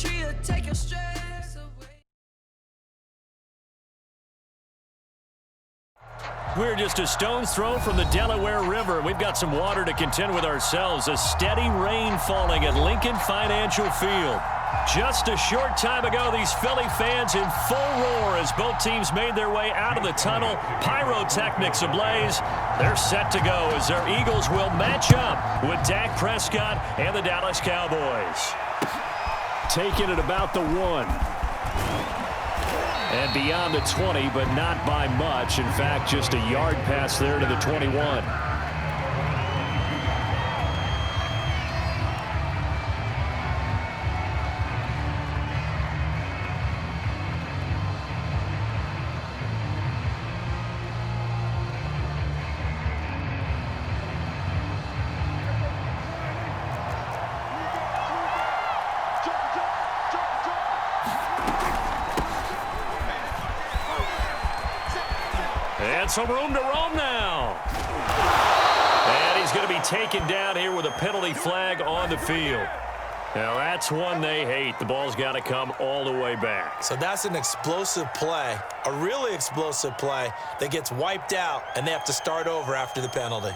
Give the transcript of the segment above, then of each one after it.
tree to take your stress away. We're just a stone's throw from the Delaware River. We've got some water to contend with ourselves. A steady rain falling at Lincoln Financial Field. Just a short time ago, these Philly fans in full roar as both teams made their way out of the tunnel. Pyrotechnics ablaze. They're set to go as their Eagles will match up with Dak Prescott and the Dallas Cowboys. Taking it about the 1. And beyond the 20, but not by much. In fact, just a yard pass there to the 21. And some room to roam now. And he's going to be taken down here with a penalty flag on the field. Now that's one they hate. The ball's got to come all the way back. So that's an explosive play, a really explosive play that gets wiped out, and they have to start over after the penalty.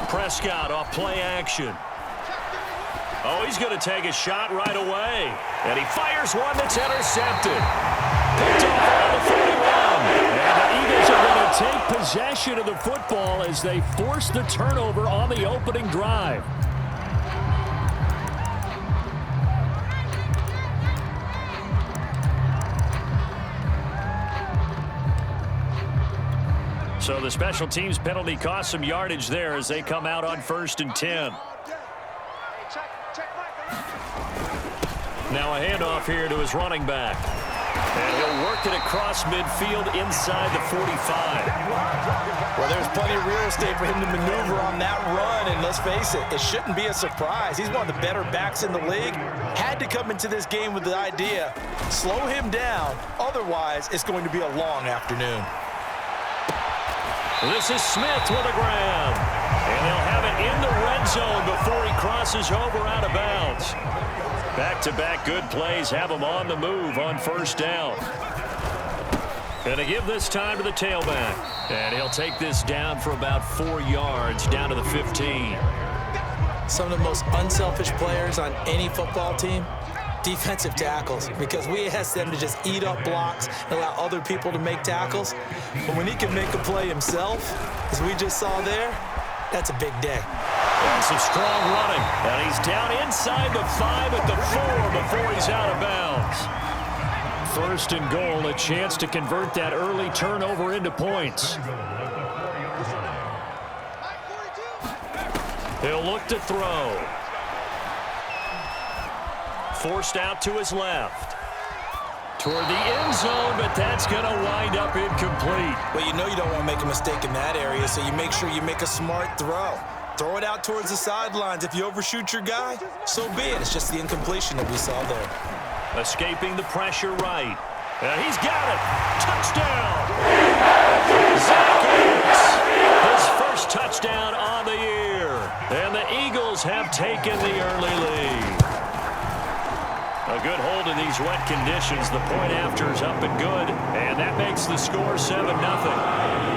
Prescott off play action. Oh, he's going to take a shot right away. And he fires one that's intercepted. Picked off around the 41. And the Eagles are going to take possession of the football as they force the turnover on the opening drive. So the special teams penalty cost some yardage there as they come out on 1st and 10. Now a handoff here to his running back. And he'll work it across midfield inside the 45. Well, there's plenty of real estate for him to maneuver on that run, and let's face it, it shouldn't be a surprise. He's one of the better backs in the league. Had to come into this game with the idea, slow him down, otherwise it's going to be a long afternoon. This is Smith with a grab. And they'll have it in the red zone before he crosses over out of bounds. Back-to-back good plays have him on the move on 1st down. Going to give this time to the tailback. And he'll take this down for about 4 yards down to the 15. Some of the most unselfish players on any football team, defensive tackles, because we ask them to just eat up blocks and allow other people to make tackles. But when he can make a play himself, as we just saw there, that's a big day. And some strong running. And he's down inside the 5 at the 4 before he's out of bounds. 1st and goal, a chance to convert that early turnover into points. He'll look to throw. Forced out to his left. Toward the end zone, but that's going to wind up incomplete. Well, you know you don't want to make a mistake in that area, so you make sure you make a smart throw. Throw it out towards the sidelines. If you overshoot your guy, so be it. It's just the incompletion that we saw there. Escaping the pressure right. And he's got it. Touchdown. Zach Ertz, his first touchdown on the year. And the Eagles have taken the early lead. A good hold in these wet conditions. The point after is up and good. And that makes the score 7-0.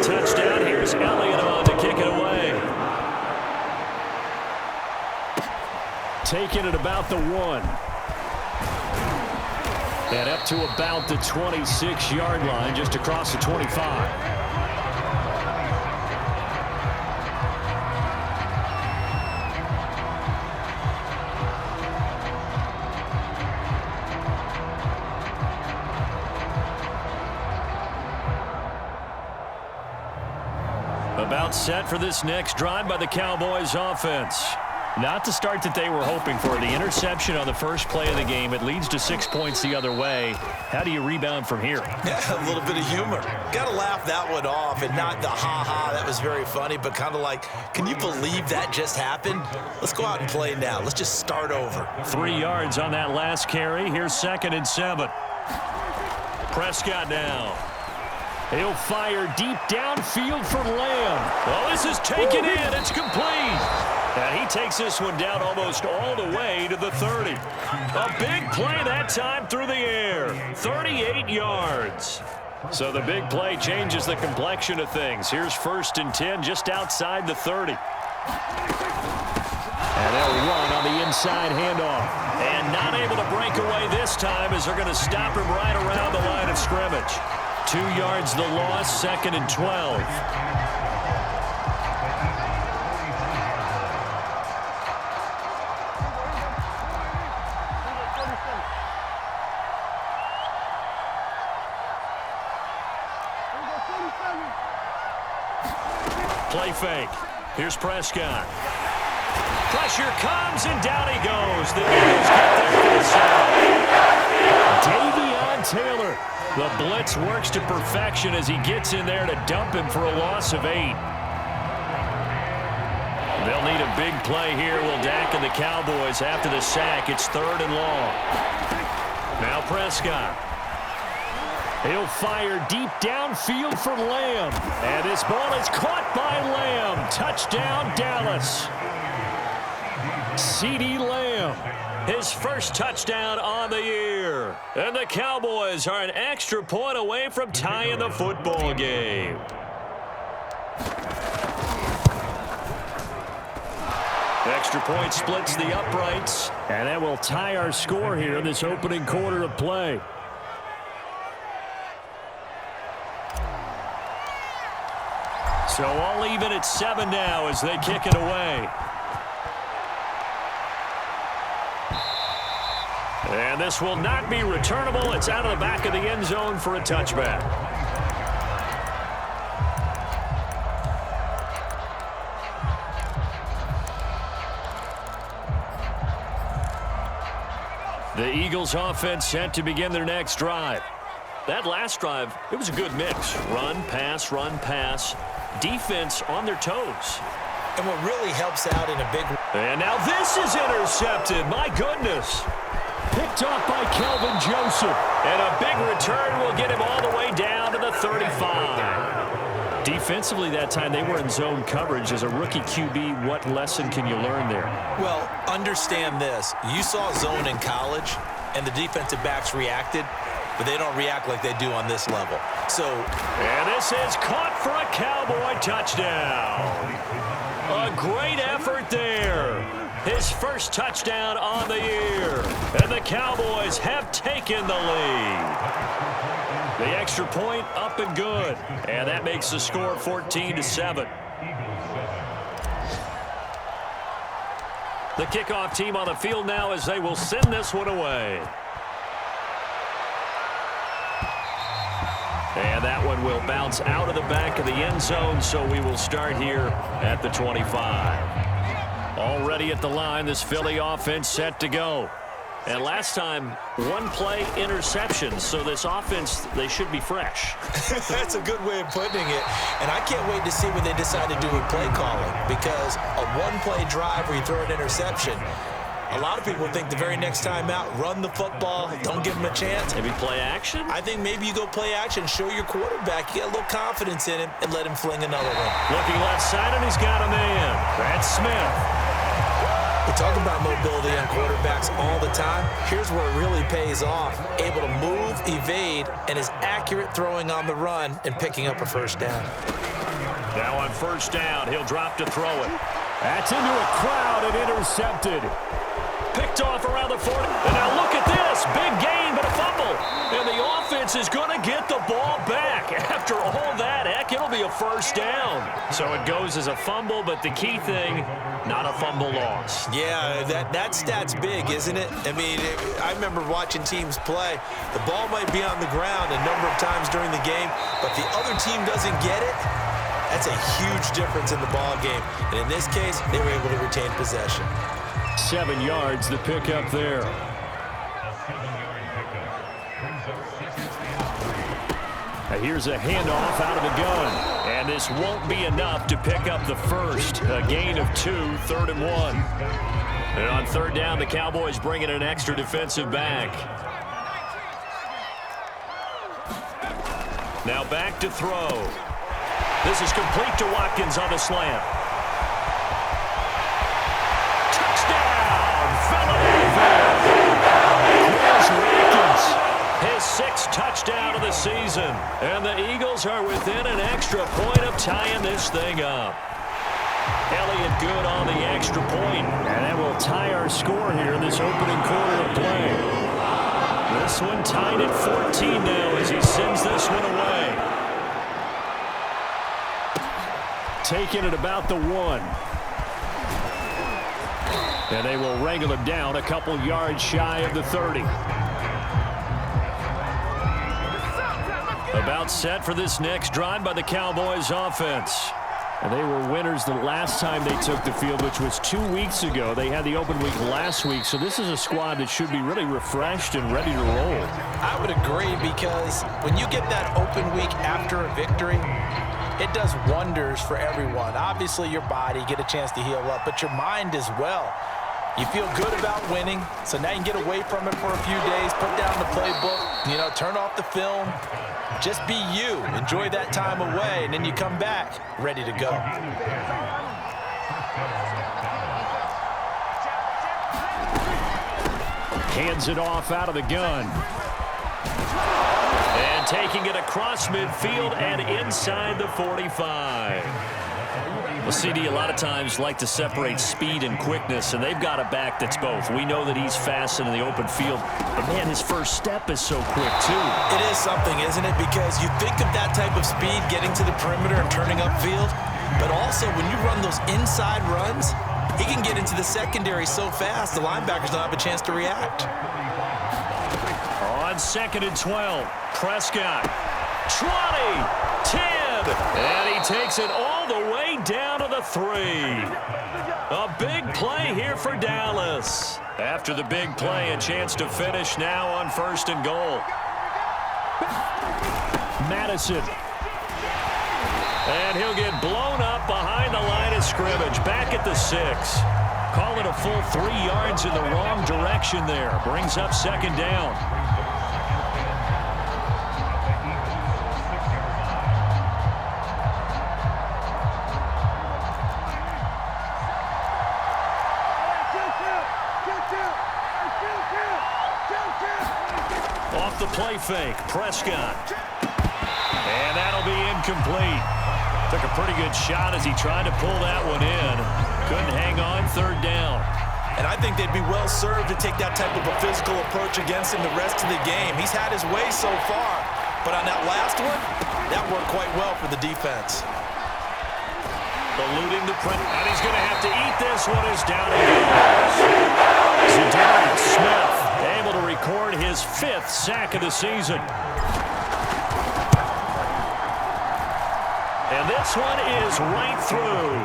Touchdown. Here's Elliott on to kick it away. Taking it about the 1. And up to about the 26-yard line, just across the 25. About set for this next drive by the Cowboys offense. Not the start that they were hoping for. The interception on the first play of the game. It leads to 6 points the other way. How do you rebound from here? Yeah, a little bit of humor. Got to laugh that one off, and not the ha-ha, that was very funny, but kind of like, can you believe that just happened? Let's go out and play now. Let's just start over. 3 yards on that last carry. Here's 2nd and 7. Prescott now. He'll fire deep downfield for Lamb. Well, this is taken in. It's complete. And he takes this one down almost all the way to the 30. A big play that time through the air. 38 yards. So the big play changes the complexion of things. Here's 1st and 10 just outside the 30. And they'll run on the inside handoff. And not able to break away this time as they're going to stop him right around the line of scrimmage. 2 yards the loss, 2nd and 12. Play fake. Here's Prescott. Pressure comes, and down he goes. The Eagles get there for the sack. Davion Taylor. The blitz works to perfection as he gets in there to dump him for a loss of 8. They'll need a big play here, will Dak and the Cowboys. After the sack, it's 3rd and long. Now Prescott. He'll fire deep downfield for Lamb. And this ball is caught by Lamb. Touchdown, Dallas. CeeDee Lamb, his first touchdown on the year. And the Cowboys are an extra point away from tying the football game. Extra point splits the uprights. And that will tie our score here in this opening quarter of play. So all even at 7 now as they kick it away. And this will not be returnable. It's out of the back of the end zone for a touchback. The Eagles offense set to begin their next drive. That last drive, it was a good mix. Run, pass. Defense on their toes. And what really helps out in a big... And now this is intercepted. My goodness. Picked off by Kelvin Joseph. And a big return will get him all the way down to the 35. Defensively that time, they were in zone coverage. As a rookie QB, what lesson can you learn there? Well, understand this. You saw zone in college, and the defensive backs reacted, but they don't react like they do on this level. And this is caught for a Cowboy touchdown. A great effort there. His first touchdown on the year. And the Cowboys have taken the lead. The extra point up and good. And that makes the score 14-7. The kickoff team on the field now as they will send this one away. And that one will bounce out of the back of the end zone, so we will start here at the 25. Already at the line, this Philly offense set to go. And last time, one play interception, so this offense, they should be fresh. That's a good way of putting it. And I can't wait to see what they decide to do with play calling, because a one-play drive where you throw an interception, a lot of people think the very next time out, run the football, don't give him a chance. Maybe play action? I think maybe you go play action, show your quarterback, you get a little confidence in him, and let him fling another one. Looking left side, and he's got a man. That's Smith. We talk about mobility on quarterbacks all the time. Here's where it really pays off. Able to move, evade, and is accurate throwing on the run and picking up a first down. Now on first down, he'll drop to throw it. That's into a crowd and intercepted. Picked off around the 40. And now look at this. Big gain, but a fumble. And the offense is going to get the ball back. After all that, heck, it'll be a first down. So it goes as a fumble, but the key thing, not a fumble loss. Yeah, that stat's big, isn't it? I mean, I remember watching teams play. The ball might be on the ground a number of times during the game, but the other team doesn't get it. That's a huge difference in the ball game. And in this case, they were able to retain possession. 7 yards the pickup there. Here's a handoff out of the gun. And this won't be enough to pick up the first. A gain of 2, 3rd and 1. And on 3rd down, the Cowboys bring in an extra defensive back. Now back to throw. This is complete to Watkins on the slant. Touchdown, Philadelphia! Here's Watkins. His 6th touchdown of the season. And the Eagles are within an extra point of tying this thing up. Elliott good on the extra point. And that will tie our score here in this opening quarter of play. This one tied at 14 now as he sends this one away. Taking it about the 1. And they will wrangle him down a couple yards shy of the 30. About set for this next drive by the Cowboys offense. And they were winners the last time they took the field, which was 2 weeks ago. They had the open week last week, so this is a squad that should be really refreshed and ready to roll. I would agree, because when you get that open week after a victory, it does wonders for everyone. Obviously, your body, get a chance to heal up, but your mind as well. You feel good about winning, so now you can get away from it for a few days, put down the playbook, turn off the film. Just be you. Enjoy that time away, and then you come back ready to go. Hands it off out of the gun. And taking it across midfield and inside the 45. Well, CD, a lot of times like to separate speed and quickness, and they've got a back that's both. We know that he's fast in the open field, but, man, his first step is so quick, too. It is something, isn't it? Because you think of that type of speed getting to the perimeter and turning upfield, but also when you run those inside runs, he can get into the secondary so fast the linebackers don't have a chance to react. On 2nd and 12, Prescott, 20, 10, and he takes it all the way down to the 3. A big play here for Dallas. After the big play, a chance to finish now on 1st and goal. Madison. And he'll get blown up behind the line of scrimmage, back at the 6. Call it a full 3 yards in the wrong direction there. Brings up 2nd down. Off the play fake, Prescott. And that'll be incomplete. Took a pretty good shot as he tried to pull that one in. Couldn't hang on 3rd down. And I think they'd be well served to take that type of a physical approach against him the rest of the game. He's had his way so far, but on that last one, that worked quite well for the defense. Eluding the pressure, and he's going to have to eat this one as down he goes. Zadarius Smith able to record his 5th sack of the season. And this one is right through.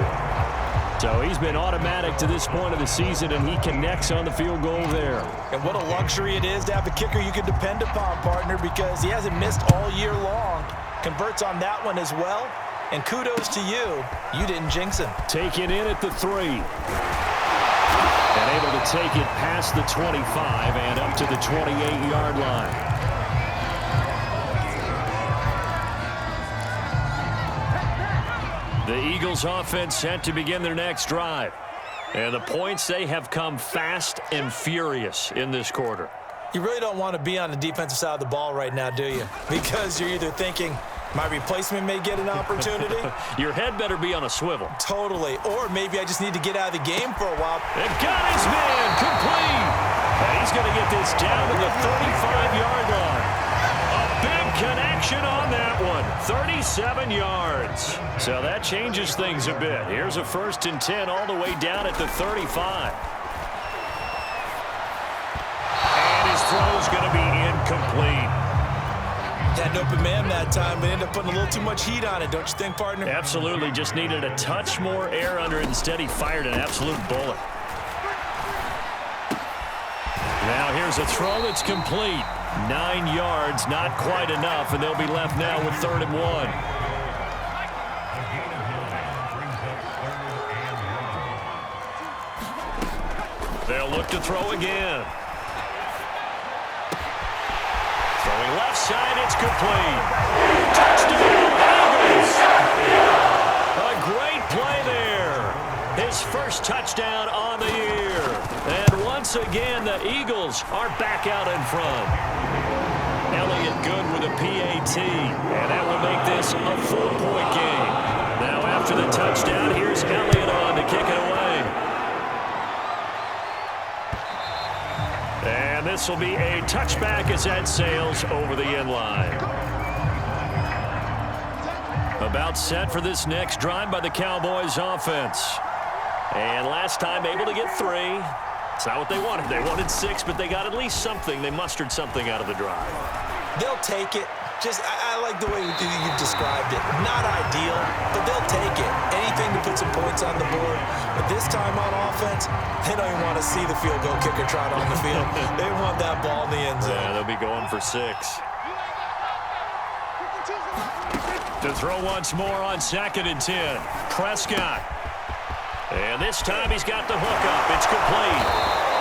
So he's been automatic to this point of the season, and he connects on the field goal there. And what a luxury it is to have a kicker you can depend upon, partner, because he hasn't missed all year long. Converts on that one as well. And kudos to you. You didn't jinx him. Taken in at the 3. And able to take it past the 25 and up to the 28-yard line. The Eagles offense set to begin their next drive. And the points, they have come fast and furious in this quarter. You really don't want to be on the defensive side of the ball right now, do you? Because you're either thinking, my replacement may get an opportunity. Your head better be on a swivel. Totally. Or maybe I just need to get out of the game for a while. And got his man complete. And he's going to get this down to the 35-yard line. A big connection on that one. 37 yards. So that changes things a bit. Here's a 1st and 10 all the way down at the 35. And his throw is going to be incomplete. Had an open man that time, but ended up putting a little too much heat on it, don't you think, partner? Absolutely. Just needed a touch more air under it. Instead, he fired an absolute bullet. Now here's a throw that's complete. 9 yards, not quite enough, and they'll be left now with 3rd and 1. They'll look to throw again. Throwing left side, it's complete. Touchdown, Eagles! A great play there. His first touchdown on the year. And once again, the Eagles are back out in front. Elliott good with a PAT, and that will make this a 4-point game. Now after the touchdown, here's Elliott on to kick it away. And this will be a touchback as that sails over the end line. About set for this next drive by the Cowboys offense. And last time able to get 3. It's not what they wanted. They wanted 6, but they got at least something. They mustered something out of the drive. They'll take it. I like the way you described it. Not ideal, but they'll take it. Anything to put some points on the board. But this time on offense, they don't even want to see the field goal kicker trot on the field. They want that ball in the end zone. Yeah, they'll be going for 6. To throw once more on 2nd and 10. Prescott. And this time he's got the hook up. It's complete.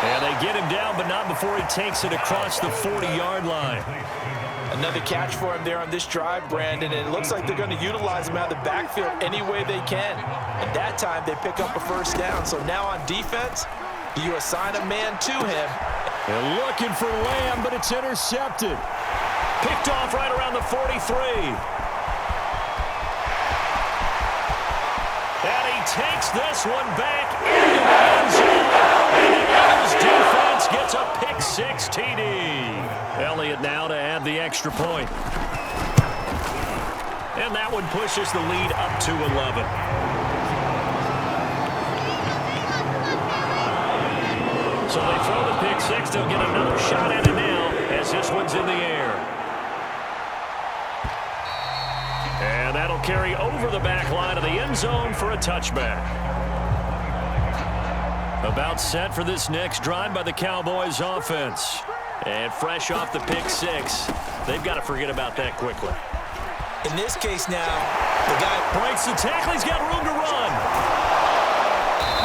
And they get him down, but not before he takes it across the 40-yard line. Another catch for him there on this drive, Brandon, and it looks like they're going to utilize him out of the backfield any way they can. And that time they pick up a 1st down. So now on defense, you assign a man to him. They're looking for Lamb, but it's intercepted. Picked off right around the 43. And he takes this one back into the end zone. And the Eagles defense gets a pick-6 TD. Elliott now to add the extra point. And that one pushes the lead up to 11. So they throw the pick-6. They'll get another shot at it now as this one's in the air. And that'll carry over the back line of the end zone for a touchback. About set for this next drive by the Cowboys offense. And fresh off the pick-6, they've got to forget about that quickly. In this case now, the guy breaks the tackle. He's got room to run.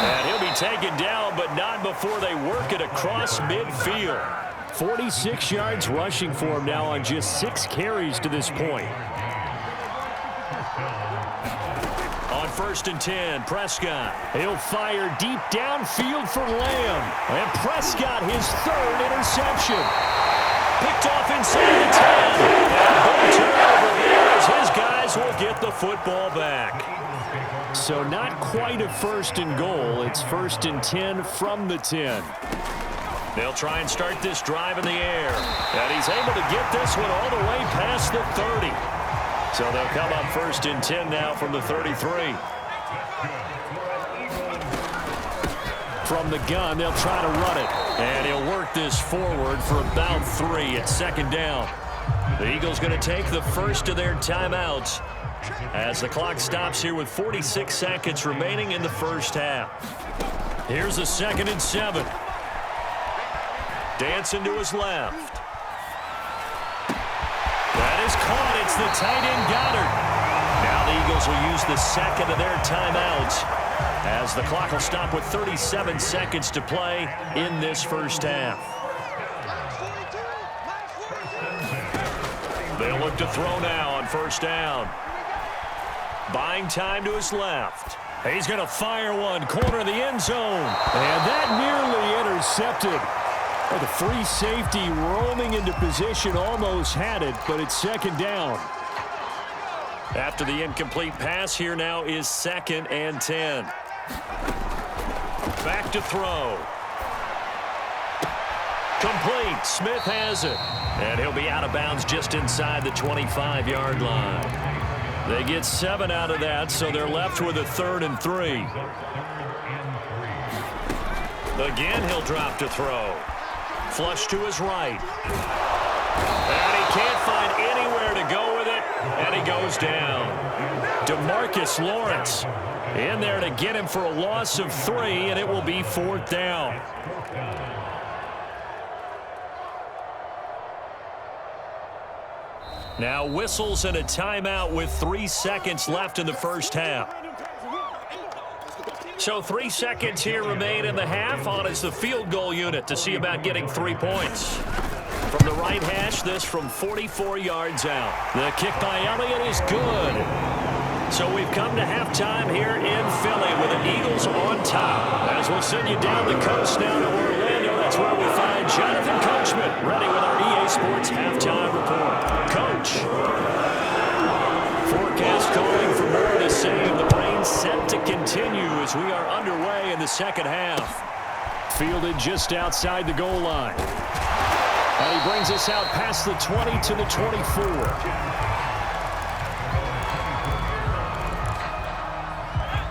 And he'll be taken down, but not before they work it across midfield. 46 yards rushing for him now on just 6 carries to this point. On 1st and 10, Prescott. He'll fire deep downfield for Lamb. And Prescott, his 3rd interception. Picked off inside the 10. And a big turnover there as his guys will get the football back. So not quite a 1st and goal. It's 1st and 10 from the 10. They'll try and start this drive in the air. And he's able to get this one all the way past the 30. So they'll come up 1st and 10 now from the 33. From the gun, they'll try to run it. And he'll work this forward for about 3 at 2nd down. The Eagles going to take the first of their timeouts as the clock stops here with 46 seconds remaining in the first half. Here's a 2nd and 7. Dancing to his left. That is caught. It's the tight end Goddard. Now the Eagles will use the 2nd of their timeouts as the clock will stop with 37 seconds to play in this first half. They'll look to throw now on 1st down. Buying time to his left. He's going to fire one, corner of the end zone. And that nearly intercepted. The free safety roaming into position almost had it, but it's 2nd down. After the incomplete pass, here now is 2nd and 10. Back to throw. Complete. Smith has it. And he'll be out of bounds just inside the 25-yard line. They get 7 out of that, so they're left with a 3rd and 3. Again, he'll drop to throw. Flush to his right. And he can't find anywhere to goes down. DeMarcus Lawrence in there to get him for a loss of 3, and it will be 4th down. Now whistles and a timeout with 3 seconds left in the first half. So 3 seconds here remain in the half. On is the field goal unit to see about getting 3 points. From the right hash, this from 44 yards out. The kick by Elliott is good. So we've come to halftime here in Philly with the Eagles on top. As we'll send you down the coast now to Orlando, that's where we find Jonathan Coachman ready with our EA Sports halftime report. Coach. Forecast calling for more of the same. The rain set to continue as we are underway in the second half. Fielded just outside the goal line. And he brings us out past the 20 to the 24.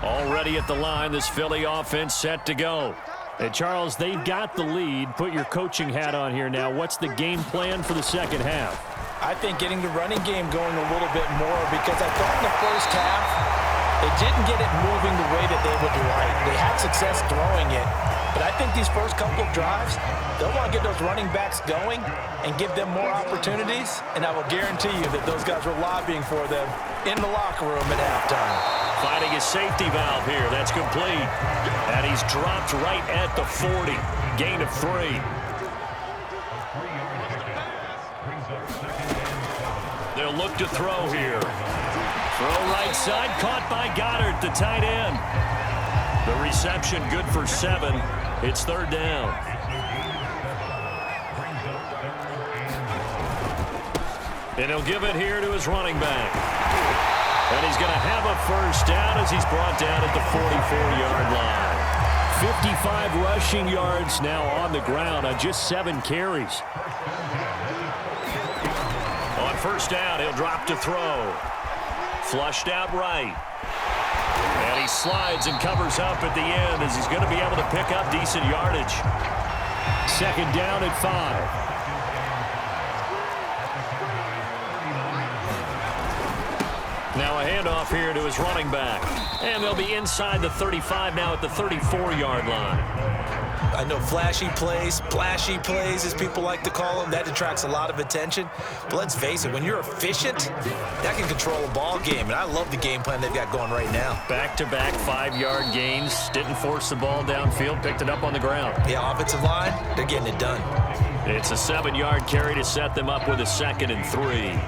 Already at the line, this Philly offense set to go. And Charles, they've got the lead. Put your coaching hat on here now. What's the game plan for the second half? I think getting the running game going a little bit more, because I thought in the first half they didn't get it moving the way that they would like. They had success throwing it, but I think these first couple of drives, they'll want to get those running backs going and give them more opportunities, and I will guarantee you that those guys were lobbying for them in the locker room at halftime. Finding his safety valve here. That's complete. And he's dropped right at the 40. Gain of 3. They'll look to throw here. Throw right side, caught by Goddard, the tight end. The reception good for 7. It's 3rd down. And he'll give it here to his running back. And he's going to have a first down as he's brought down at the 44-yard line. 55 rushing yards now on the ground on just 7 carries. On first down, he'll drop to throw. Flushed out right. And he slides and covers up at the end as he's going to be able to pick up decent yardage. 2nd down at 5. Now a handoff here to his running back. And they'll be inside the 35 now at the 34-yard line. I know flashy plays, splashy plays, as people like to call them, that attracts a lot of attention. But let's face it, when you're efficient, that can control a ball game. And I love the game plan they've got going right now. Back-to-back 5-yard gains. Didn't force the ball downfield. Picked it up on the ground. Yeah, offensive line, they're getting it done. It's a 7-yard carry to set them up with a 2nd and 3.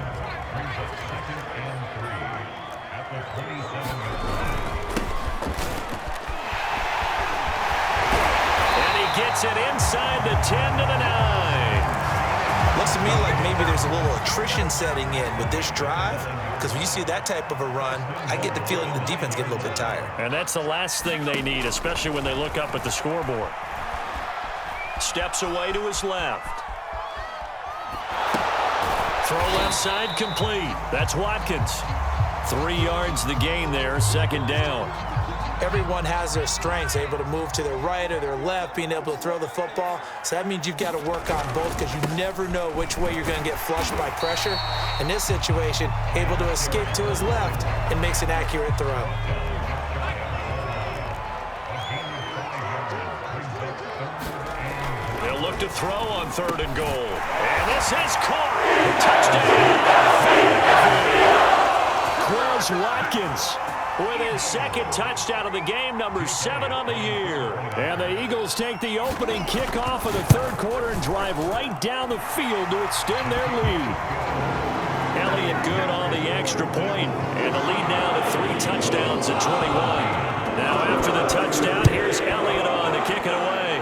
Gets it inside the 10 to the 9. Looks to me like maybe there's a little attrition setting in with this drive, because when you see that type of a run, I get the feeling the defense gets a little bit tired. And that's the last thing they need, especially when they look up at the scoreboard. Steps away to his left. Throw left side complete. That's Watkins. 3 yards the gain there, 2nd down. Everyone has their strengths, able to move to their right or their left, being able to throw the football. So that means you've got to work on both, because you never know which way you're going to get flushed by pressure. In this situation, able to escape to his left and makes an accurate throw. They'll look to throw on 3rd and goal. And this is caught. Touchdown. Quez Watkins with his 2nd touchdown of the game, number 7 on the year. And the Eagles take the opening kickoff of the 3rd quarter and drive right down the field to extend their lead. Elliott good on the extra point, and the lead now to 3 touchdowns at 21. Now after the touchdown, here's Elliott on to kick it away.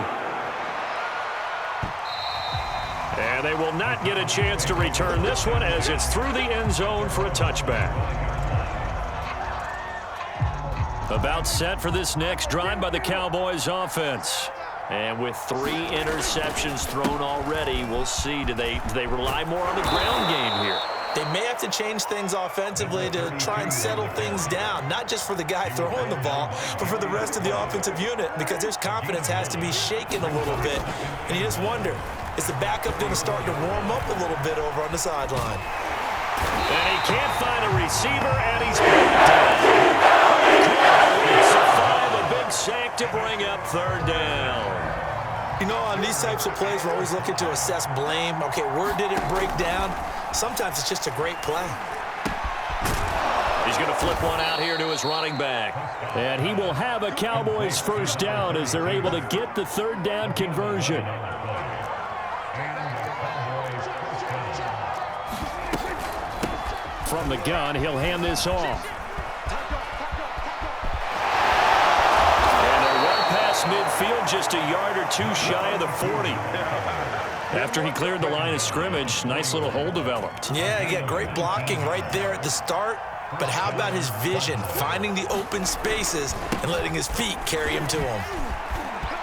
And they will not get a chance to return this one as it's through the end zone for a touchback. About set for this next drive by the Cowboys offense. And with 3 interceptions thrown already, we'll see. Do they rely more on the ground game here? They may have to change things offensively to try and settle things down, not just for the guy throwing the ball, but for the rest of the offensive unit, because their confidence has to be shaken a little bit. And you just wonder, is the backup going to start to warm up a little bit over on the sideline? And he can't find a receiver, and he's brought down. It's a 5, a big sack to bring up third down. You know, on these types of plays, we're always looking to assess blame. Okay, where did it break down? Sometimes it's just a great play. He's going to flip one out here to his running back. And he will have a Cowboys first down as they're able to get the third down conversion. From the gun, he'll hand this off. And they're well past midfield, just a yard or two shy of the 40. After he cleared the line of scrimmage, nice little hole developed. Yeah, he got great blocking right there at the start. But how about his vision, finding the open spaces and letting his feet carry him to him?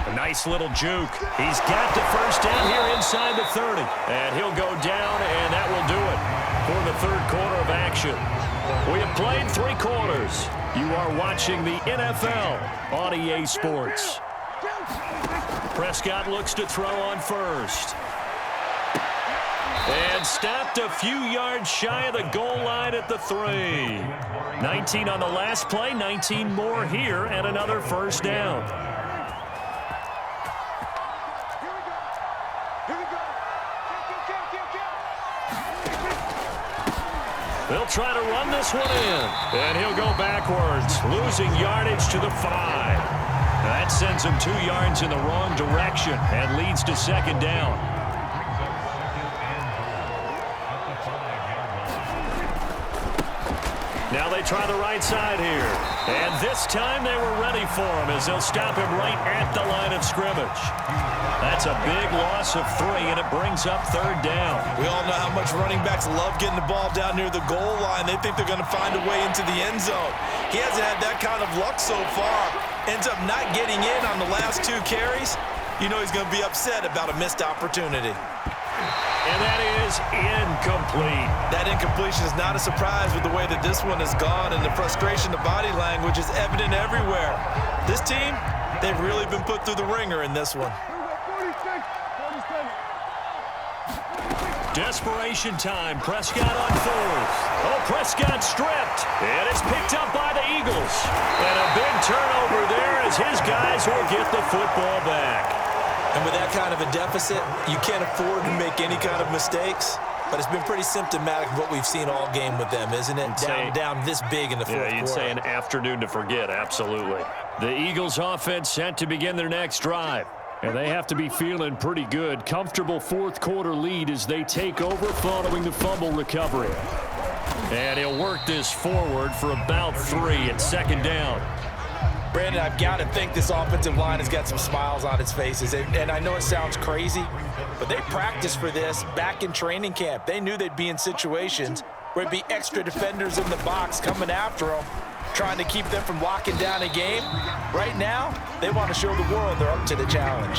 A nice little juke. He's got the first down here inside the 30. And he'll go down, and that will do it for the third quarter of action. We have played 3 quarters. You are watching the NFL on EA Sports. Prescott looks to throw on first. And stopped a few yards shy of the goal line at the 3. 19 on the last play, 19 more here, and another first down. They'll try to run this one in. And he'll go backwards, losing yardage to the 5. That sends him 2 yards in the wrong direction and leads to second down. Now they try the right side here. And this time they were ready for him as they'll stop him right at the line of scrimmage. That's a big loss of 3, and it brings up third down. We all know how much running backs love getting the ball down near the goal line. They think they're going to find a way into the end zone. He hasn't had that kind of luck so far. Ends up not getting in on the last 2 carries. You know he's going to be upset about a missed opportunity. And that is incomplete. That incompletion is not a surprise with the way that this one has gone, and the frustration, the body language is evident everywhere. This team, they've really been put through the ringer in this one. Desperation time. Prescott on fourth. Oh, Prescott stripped. And it's picked up by the Eagles. And a big turnover there as his guys will get the football back. And with that kind of a deficit, you can't afford to make any kind of mistakes. But it's been pretty symptomatic of what we've seen all game with them, isn't it? Down this big in the fourth quarter. Yeah, you'd say an afternoon to forget, absolutely. The Eagles offense set to begin their next drive. And they have to be feeling pretty good. Comfortable fourth quarter lead as they take over following the fumble recovery. And he'll work this forward for about 3 at second down. Brandon, I've got to think this offensive line has got some smiles on its faces. And I know it sounds crazy, but they practiced for this back in training camp. They knew they'd be in situations where it'd be extra defenders in the box coming after them, trying to keep them from locking down a game. Right now, they want to show the world they're up to the challenge.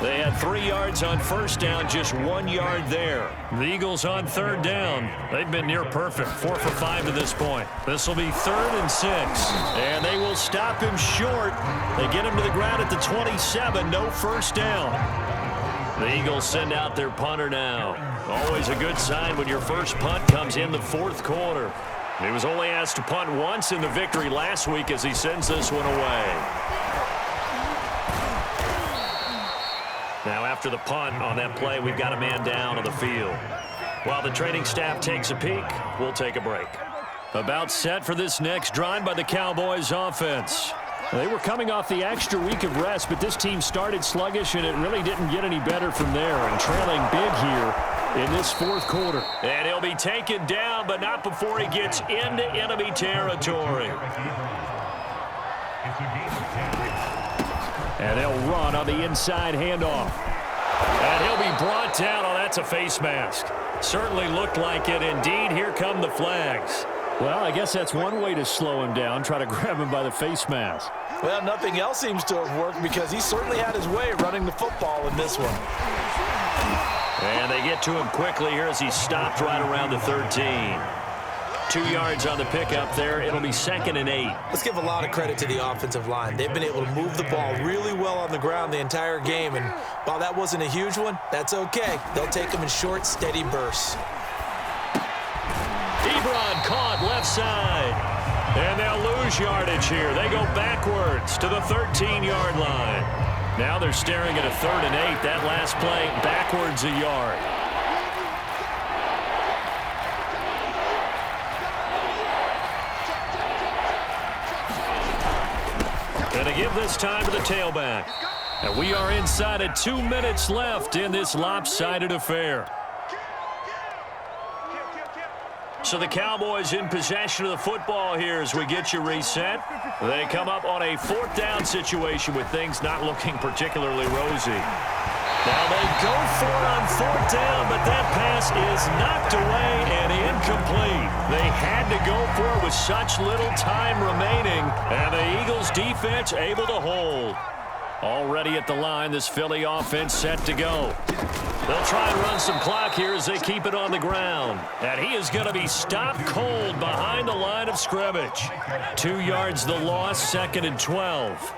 They had 3 yards on first down, just 1 yard there. The Eagles on third down. They've been near perfect, 4 for 5 to this point. This will be 3rd and 6. And they will stop him short. They get him to the ground at the 27, no first down. The Eagles send out their punter now. Always a good sign when your first punt comes in the fourth quarter. He was only asked to punt once in the victory last week as he sends this one away. Now after the punt on that play, we've got a man down on the field. While the training staff takes a peek, we'll take a break. About set for this next drive by the Cowboys offense. They were coming off the extra week of rest, but this team started sluggish, and it really didn't get any better from there. And trailing big here in this fourth quarter. And he'll be taken down, but not before he gets into enemy territory. And they'll run on the inside handoff. And he'll be brought down. Oh, that's a face mask. Certainly looked like it. Indeed, here come the flags. Well, I guess that's one way to slow him down, try to grab him by the face mask. Well, nothing else seems to have worked because he certainly had his way running the football in this one. And they get to him quickly here as he stopped right around the 13. 2 yards on the pickup there. It'll be 2nd and 8. Let's give a lot of credit to the offensive line. They've been able to move the ball really well on the ground the entire game. And while that wasn't a huge one, that's okay. They'll take them in short, steady bursts. He caught left side. And they'll lose yardage here. They go backwards to the 13-yard line. Now they're staring at a 3rd and 8. That last play backwards a yard. And to give this time to the tailback. And we are inside of 2 minutes left in this lopsided affair. So the Cowboys in possession of the football here as we get you reset. They come up on a 4th down situation with things not looking particularly rosy. Now they go for it on 4th down, but that pass is knocked away and incomplete. They had to go for it with such little time remaining, and the Eagles defense able to hold. Already at the line, this Philly offense set to go. They'll try and run some clock here as they keep it on the ground. And he is going to be stopped cold behind the line of scrimmage. 2 yards the loss, 2nd and 12.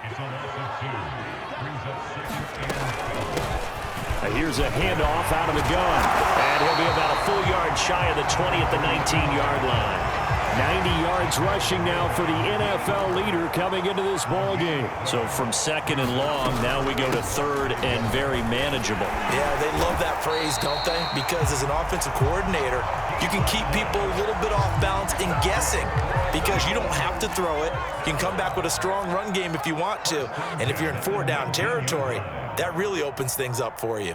Here's a handoff out of the gun. And he'll be about a full yard shy of the 20 at the 19-yard line. 90 yards rushing now for the NFL leader coming into this ball game. So from 2nd and long, now we go to 3rd and very manageable. Yeah, they love that phrase, don't they? Because as an offensive coordinator, you can keep people a little bit off balance and guessing because you don't have to throw it. You can come back with a strong run game if you want to. And if you're in 4-down territory, that really opens things up for you.